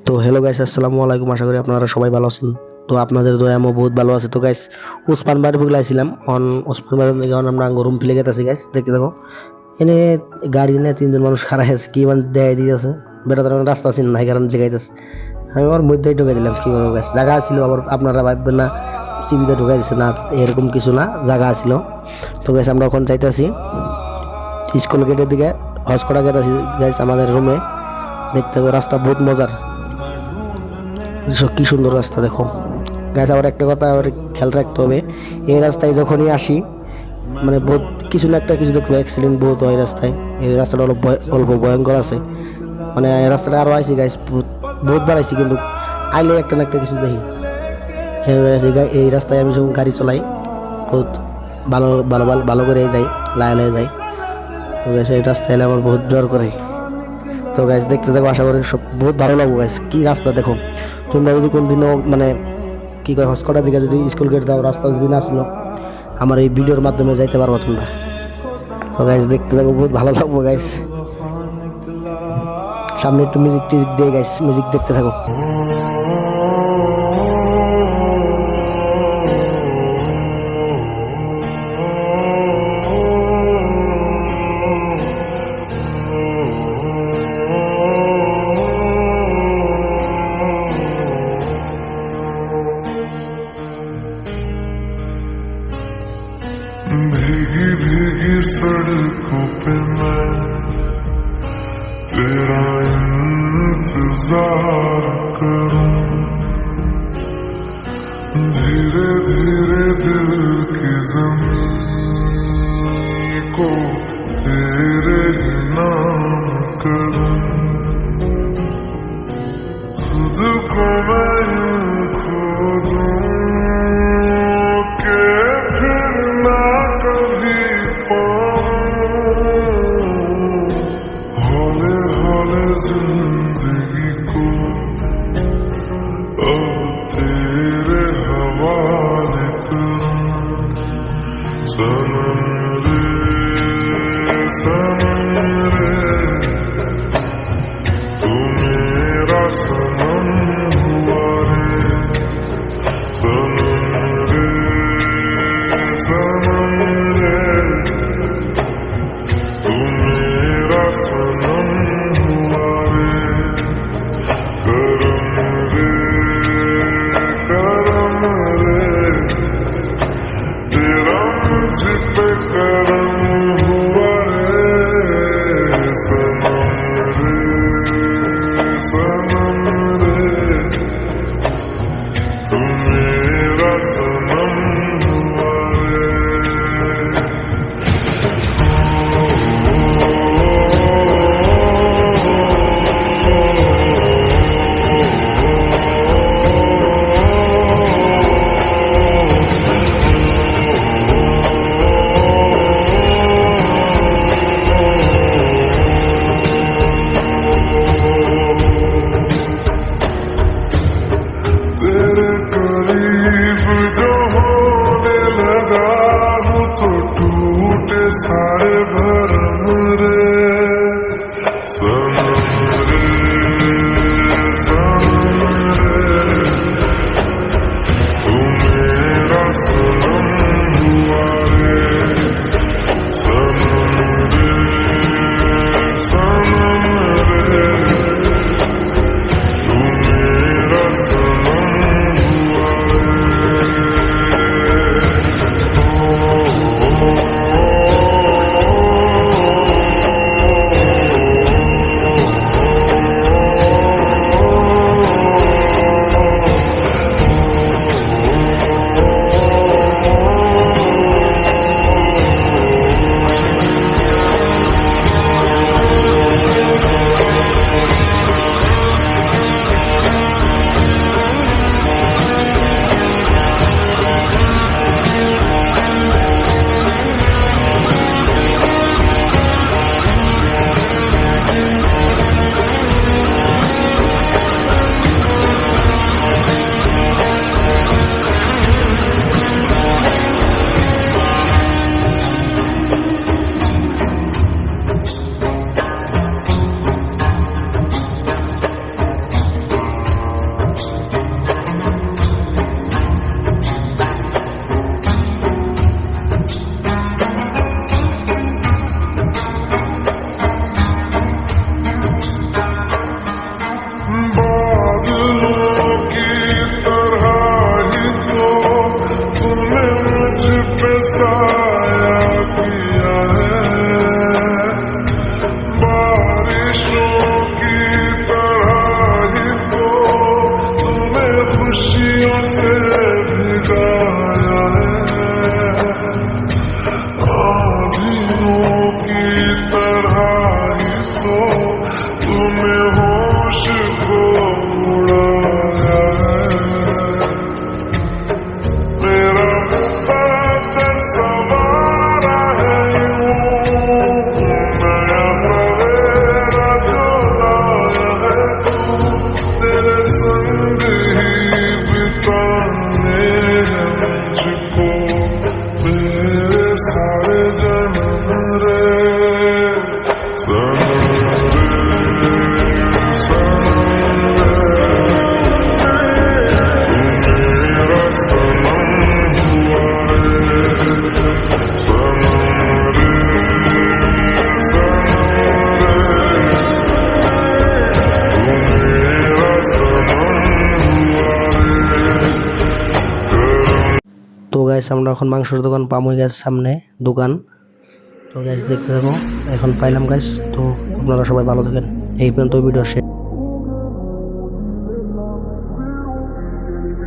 তো hello guys, আসসালামু আলাইকুম। আশা করি আপনারা সবাই ভালো আছেন। তো আপনাদের দয়া আমি বহুত ভালো আছে। তো গাইস উসমান বাড়ি বুগলা আইছিলাম অন উসমান বাড়ি থেকে আমরা গরম ফিলে গেতেছি গাইস, দেখতে দেখো এনে গাড়ি নিয়ে তিনজন মানুষ খাড়া আছে, কি মানে দেয় দিতেছে বেটা তারা রাস্তা চিন নাই কারণ জিগাইতেছে। আমি ওর মধ্যেই ঢুকে দিলাম, কি করবো গাইস, জায়গা ছিল আবার আপনারা ভাববেন না সিবিতে ঢুকাই দিচ্ছে না, এরকম কিছু না, জায়গা ছিল। তো গাইস আমরা ওখানে যাইতেছি স্কুল গেটের দিকে, হসকড়া গেতেছি গাইস আমাদের রুমে। দেখতে হবে রাস্তা বহুত মজার, কি সুন্দর রাস্তা দেখো গাছ। আবার একটা কথা আবার খেয়াল রাখতে হবে, এই রাস্তায় যখনই আসি মানে বহুত কিছু না একটা কিছু দেখবো, অ্যাক্সিডেন্ট বহুত হয় রাস্তায়। এই রাস্তাটা অল্প ভয়ঙ্কর আছে, মানে এই রাস্তাটা আরো আইসি গাইস, বহুতবার আইসি, কিন্তু আইলে একটা না একটা কিছু দেখি। এই রাস্তায় আমি যখন গাড়ি চলাই বহুত ভালো ভালো ভালো করে যাই, লায়ে লায়ে যাই। তো গাইস এই রাস্তায় এলে আমার বহুত ডর করে। তো গাইস দেখতে দেখো, আশা করি সব বহুত ভালো লাগবো গাইস। কি রাস্তা দেখো, তোমরা যদি কোনদিনও মানে কি কয় হসকটার দিকে যদি স্কুল গেট দাও, রাস্তা যদি না ছিল, আমার এই ভিডিওর মাধ্যমে যাইতে পারবো তোমরা। তো গাইস দেখতে থাকো, বহুত ভালো লাগবো গাইস। সামনে একটু মিউজিক টিউজিক দিয়ে গাইস, মিউজিক দেখতে থাকো। भीगी भीगी सड़कों पे मैं तेरा इंतजार करूं, धीरे धीरे दिल की ज़मीं को तेरे ही नाम करूं, खुद को मैं यूं खो दूं के फिर ना कभी पाऊं, हौले हौले जिंदगी को अब तेरे हवाले करूं, सनम रे सनम रे तू मेरा सनम हुआ रे, सनम रे सनम रे तू मेरा सनम हुआ रे, करम रे तेरा मुझ पे करम हुआ रे। তো গাইস আমরা এখন মাংসের দোকান পামই গাইস, সামনে দোকান। তো গাইস দেখতে থাকো, এখন পাইলাম গাইস। তো আপনারা সবাই ভালো থাকেন, এই পর্যন্ত ভিডিও শেষ।